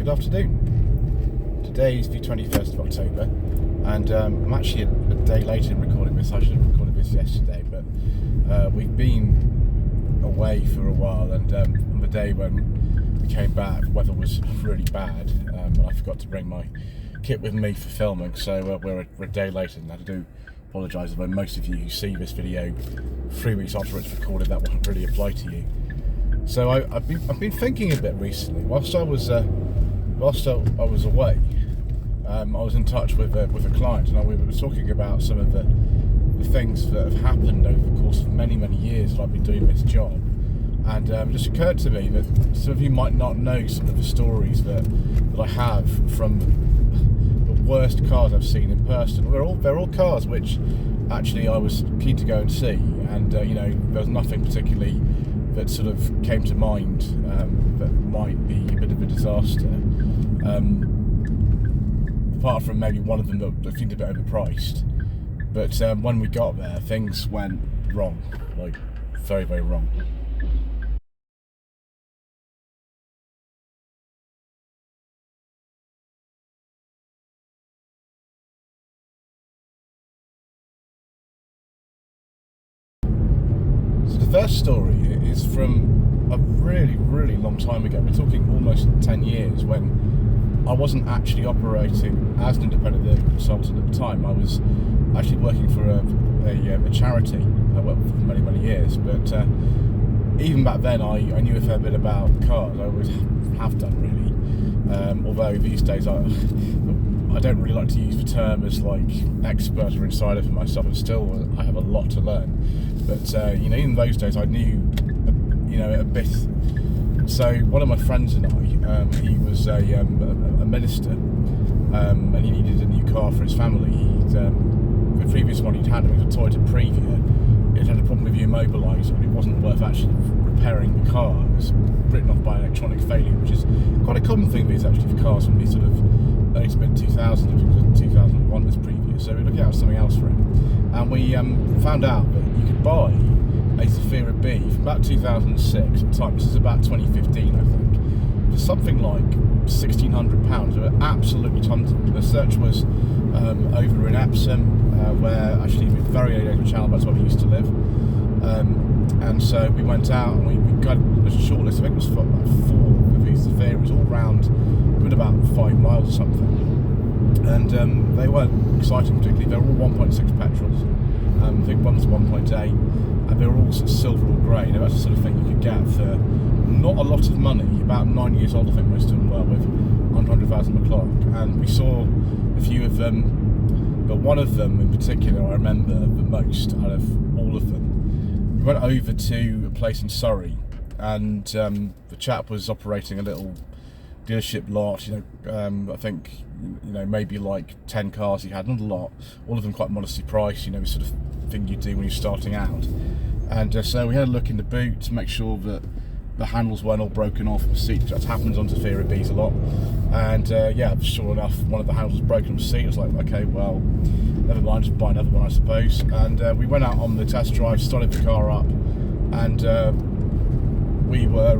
good afternoon. Today is the 21st of October, and I'm actually a day late in recording this. I should have recorded this yesterday, but we've been away for a while, and on the day when we came back, the weather was really bad, and I forgot to bring my kit with me for filming, so we're a day late, and I do apologise if most of you who see this video 3 weeks after it's recorded, that won't really apply to you. So I've been thinking a bit recently. Whilst I was away, I was in touch with a client, and we were talking about some of the things that have happened over the course of many years that I've been doing this job. And it just occurred to me that some of you might not know some of the stories that I have from the worst cars I've seen in person. They're all cars which actually I was keen to go and see, and you know, there was nothing particularly that sort of came to mind that might be a bit of a disaster. Apart from maybe one of them that seemed a bit overpriced. But when we got there, things went wrong, like very wrong. So the first story is from a really long time ago. We're talking almost 10 years, when I wasn't actually operating as an independent vehicle consultant at the time. I was actually working for a charity. I worked for many years, but even back then I knew a fair bit about cars. I always have done, really. Although these days I don't really like to use the term as like expert or insider for myself, and still I have a lot to learn. But you know, in those days I knew, you know, a bit. So one of my friends and I, he was a minister, and he needed a new car for his family. The previous one he'd had, it was a Toyota Previa. It had a problem with the immobiliser, and it wasn't worth actually repairing the car. It was written off by electronic failure, which is quite a common thing these actually for cars from the sort of early to mid 2000s. Because 2001 was previous, so we were looking at something else for him, and we found out that you could buy a Xsara B from about 2006 at the time. This is about 2015, I think, for something like £1,600. They were absolutely tons of them. The search was over in Epsom, where actually we're very near Channel, that's where we used to live. And so we went out and we got a short list. I think it was like 4 of these Xsaras, all round with about 5 miles or something. And they weren't exciting particularly. They were all 1.6 petrols. I think one was 1.8, and they were all sort of silver or grey. Now that's the sort of thing you could get for not a lot of money. About 9 years old, I think most of them were, with 100,000 the clock. And we saw a few of them, but one of them in particular I remember the most out of all of them. We went over to a place in Surrey, and the chap was operating a little dealership lot. You know, I think, you know, maybe like 10 cars he had, not a lot. All of them quite modestly priced. You know, the sort of thing you do when you're starting out. And so we had a look in the boot to make sure that the handles weren't all broken off the seat. That happens on Xsara Bs a lot. And yeah, sure enough, one of the handles was broken on the seat. I was like, okay, well, never mind, just buy another one, I suppose. And we went out on the test drive, started the car up, and we were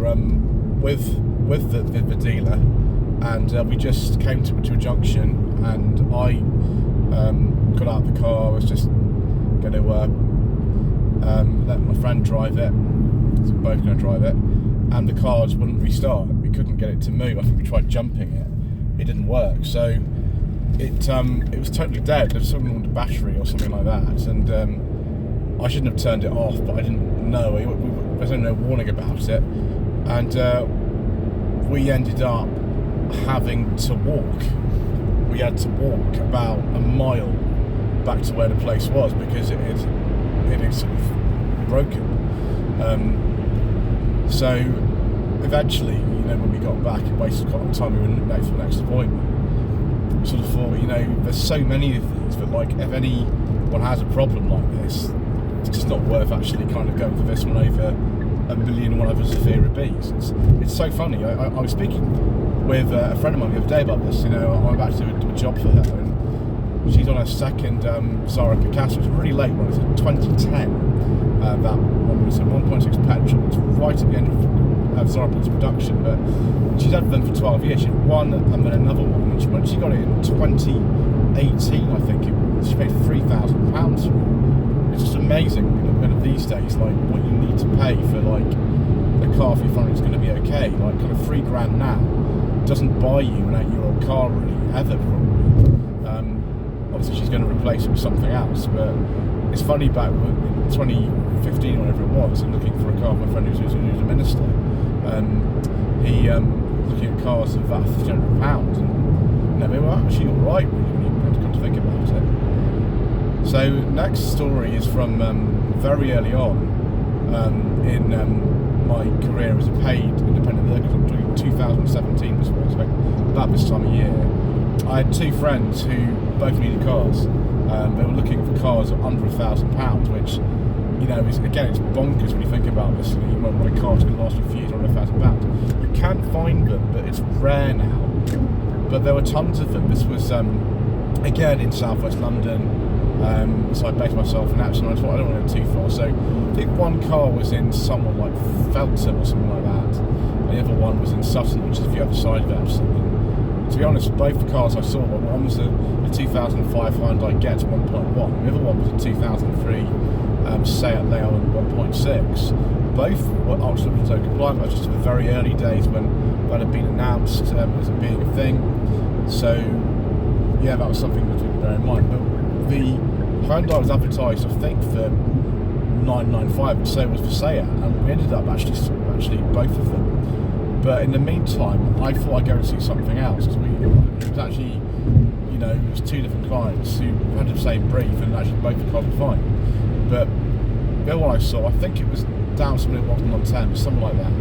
with the dealer, and we just came to a junction, and I got out of the car. I was just going to let my friend drive it, so we're both going to drive it, and the car just wouldn't restart. We couldn't get it to move. I think we tried jumping it didn't work, so it was totally dead. There was something on the battery or something like that, and I shouldn't have turned it off, but I didn't know. There's no warning about it, and we ended up having to walk. We had to walk about a mile back to where the place was, because it is sort of broken. So eventually, you know, when we got back, it wasted quite a lot of time. We were late for the next appointment. We sort of thought, you know, there's so many of these, but like, if anyone has a problem like this, it's just not worth actually kind of going for this one over a million one other Xsara Bs. It's so funny. I was speaking with a friend of mine the other day about this. You know, I'm about to do a job for her, and she's on her second Xsara Picasso. It's a really late one. It's a 2010. That one was a 1.6 petrol. It's right at the end of Xsara production, but she's she'd had them for 12 years. She had one and then another one. And when she got it in 2018, I think she paid £3,000 for it. It's just amazing, these days, like what you need to pay for like a car if you find it's going to be okay. Like kind of £3,000 now doesn't buy you an 8-year-old car really ever probably. Obviously she's going to replace it with something else, but it's funny, back in 2015 or whatever it was, and looking for a car, my friend who's a minister, he looking at cars of about £300, and they were actually alright really when you come to think about it. So next story is from very early on in my career as a paid independent vehicle. I'm talking 2017 was what, so about this time of year. I had two friends who both needed cars. They were looking for cars under £1,000, which, you know, is, again, it's bonkers when you think about this. You won't want a car that's going to last you a few years under £1,000. You can find them, but it's rare now. But there were tons of them. This was, again, in southwest London. So I based myself in Epsom. I thought I don't want to go too far. So I think one car was in somewhere like Feltham or something like that. And the other one was in Sutton, which is the other side of Epsom. To be honest, both the cars I saw, one was a 2005 Hyundai Getz 1.1, the other one was a 2003 Seat Leon 1.6. Both were Oxford compliant, but just in the very early days when that had been announced as it being a thing. So, yeah, that was something to bear in mind. But the Hyundai was advertised, I think, for $995, and so was for Seat, and we ended up actually both of them. But in the meantime, I thought I'd go and see something else, because it was actually, you know, it was two different clients who had the same brief, and actually both the cars were fine. But the other one I saw, I think it was down somewhere in Bottom on 10, something like that.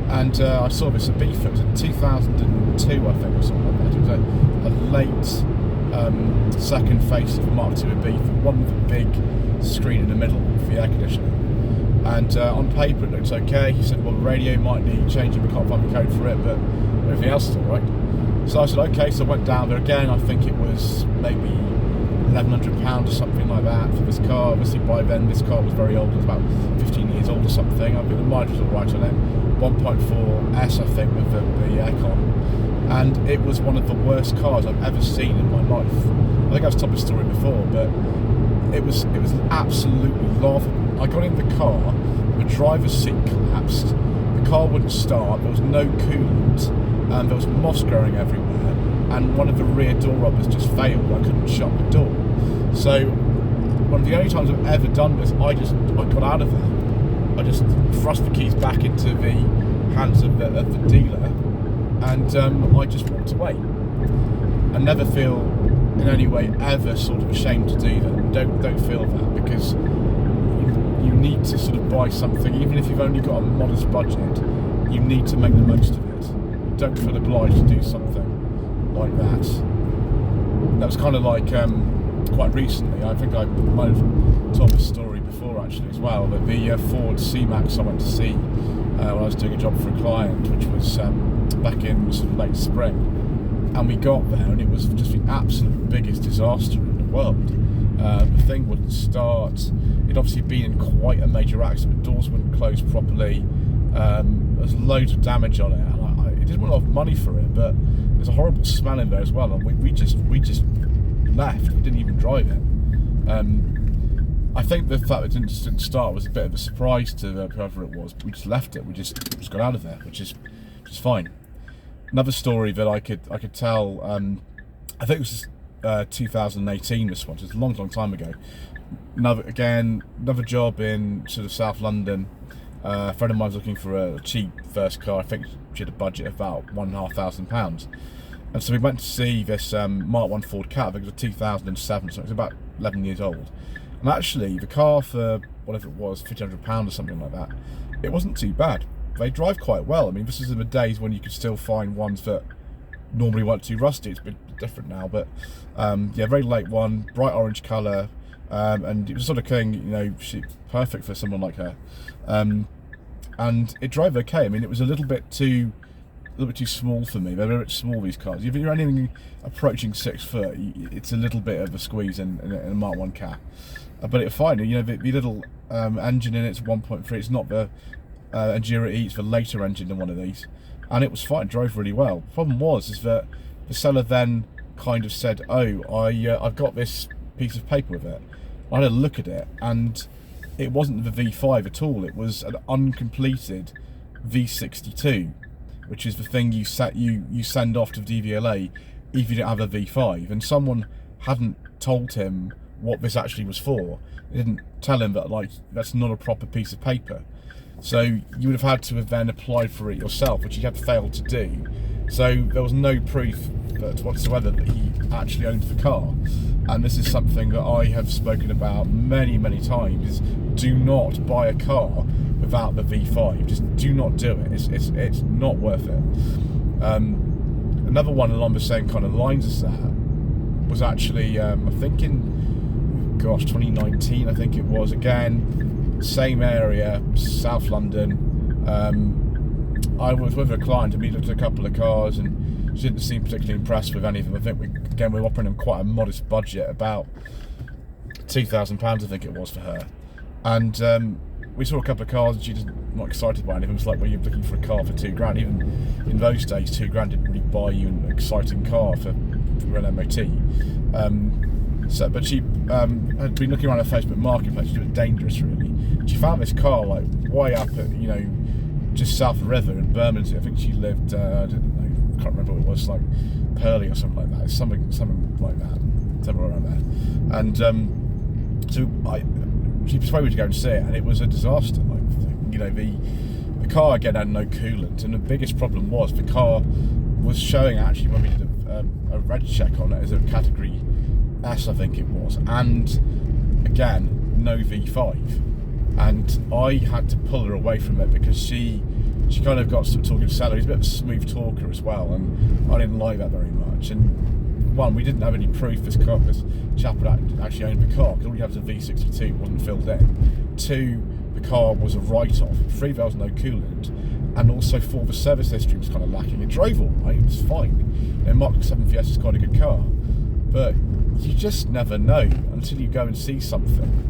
I saw this at Beef. It was in 2002, I think, or something like that. It was a late second face of a Mark II at Beef, one with a big screen in the middle for the air conditioning. And on paper it looks okay. He said, well, the radio might need changing, we can't find the code for it, but everything else is alright. So I said, okay, so I went down there again. I think it was maybe £1,100 or something like that for this car. Obviously by then this car was very old, it was about 15 years old or something. I think the mileage was alright on it. 1.4S, I think, with the aircon. And it was one of the worst cars I've ever seen in my life. I think I've told this story before, but it was absolutely laughable. I got in the car, the driver's seat collapsed, the car wouldn't start, there was no coolant, and there was moss growing everywhere, and one of the rear door rubbers just failed. I couldn't shut the door. So one of the only times I've ever done this, I got out of there. I just thrust the keys back into the hands of the dealer, and I just walked away. I never feel in any way ever sort of ashamed to do that. Don't feel that, because you need to sort of buy something, even if you've only got a modest budget, you need to make the most of it. Don't feel obliged to do something like that. That was kind of like quite recently, I think I might have told this story before actually as well, but the Ford C-Max I went to see when I was doing a job for a client, which was back in sort of late spring, and we got there and it was just the absolute biggest disaster in the world. The thing wouldn't start. It'd obviously been in quite a major accident. Doors wouldn't close properly. There's loads of damage on it, and it didn't want a lot of money for it, but there's a horrible smell in there as well. And we just left. We didn't even drive it. I think the fact that it didn't start was a bit of a surprise to whoever it was. We just left it. We just got out of there, which is fine. Another story that I could tell. I think it was 2018. This one, so it's a long time ago. Another job in sort of South London. A friend of mine was looking for a cheap first car. I think she had a budget of about £1,500, and so we went to see this Mark I Ford Cat. I think it was a 2007, so it was about 11 years old. And actually, the car for whatever it was, £1,500 or something like that, it wasn't too bad. They drive quite well. I mean, this is in the days when you could still find ones that normally weren't too rusty. It's a bit different now, but yeah, very late one, bright orange colour, and it was sort of thing, you know, perfect for someone like her. And it drove okay. I mean, it was a little bit too small for me. They're very small, these cars. If you're anything approaching 6 foot, it's a little bit of a squeeze in a Mark I car. But it's fine. You know, the little engine in it's 1.3. It's not the Enduro E. It's the later engine than one of these, and it was fine. It drove really well. Problem was is that the seller then kind of said, "Oh, I've got this piece of paper with it." I had a look at it, and it wasn't the V5 at all. It was an uncompleted V62, which is the thing you send off to DVLA if you don't have a V5. And someone hadn't told him what this actually was for. They didn't tell him that, like, that's not a proper piece of paper. So you would have had to have then applied for it yourself, which you had failed to do. So there was no proof whatsoever that he actually owned the car. And this is something that I have spoken about many, many times, is do not buy a car without the V5. Just do not do it. It's not worth it. Another one along the same kind of lines as that was actually, I think in, 2019, I think it was, again, same area, South London. I was with a client and we looked at a couple of cars, and she didn't seem particularly impressed with any of them. I think we were operating on quite a modest budget, about £2,000 I think it was for her. And we saw a couple of cars and she was not excited by any of them. It's like, well, you're looking for a car for £2,000. Even in those days, £2,000 didn't really buy you an exciting car for an MOT. But she had been looking around her Facebook Marketplace. It was dangerous, really. She found this car like way up at, just south of the river in Bermondsey. I think she lived, I don't know, can't remember what it was, like Purley or something like that. It's something like that, somewhere around there. And she persuaded me to go and see it, and it was a disaster. Like, the car again had no coolant, and the biggest problem was the car was showing, actually, when we did a reg check on it, as a category S, I think it was, and again, no V5. And I had to pull her away from it because she kind of got some talking to seller. He's a bit of a smooth talker as well, and I didn't like that very much. And one, we didn't have any proof this chap had actually owned the car, because all you have is a V62, it wasn't filled in. Two, the car was a write-off. Three, there was no coolant, and also four, the service history was kind of lacking. It drove all right, it was fine. Mark 7 Fiesta is quite a good car, but you just never know until you go and see something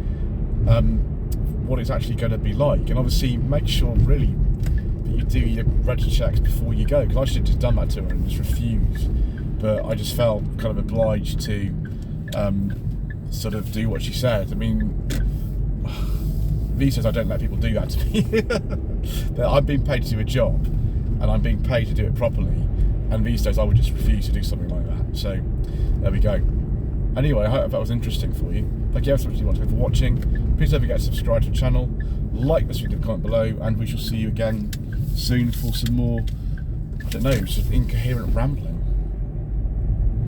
what it's actually going to be like. And obviously make sure really that you do your reg checks before you go, because I should have just done that to her and just refused, but I just felt kind of obliged to sort of do what she said. I mean, these days I don't let people do that to me. But I'm being paid to do a job, and I'm being paid to do it properly, and these days I would just refuse to do something like that. So there we go. Anyway, I hope that was interesting for you. Thank you ever so much for watching. Please don't forget to subscribe to the channel, like this video, comment below, and we shall see you again soon for some more, I don't know, sort of incoherent rambling.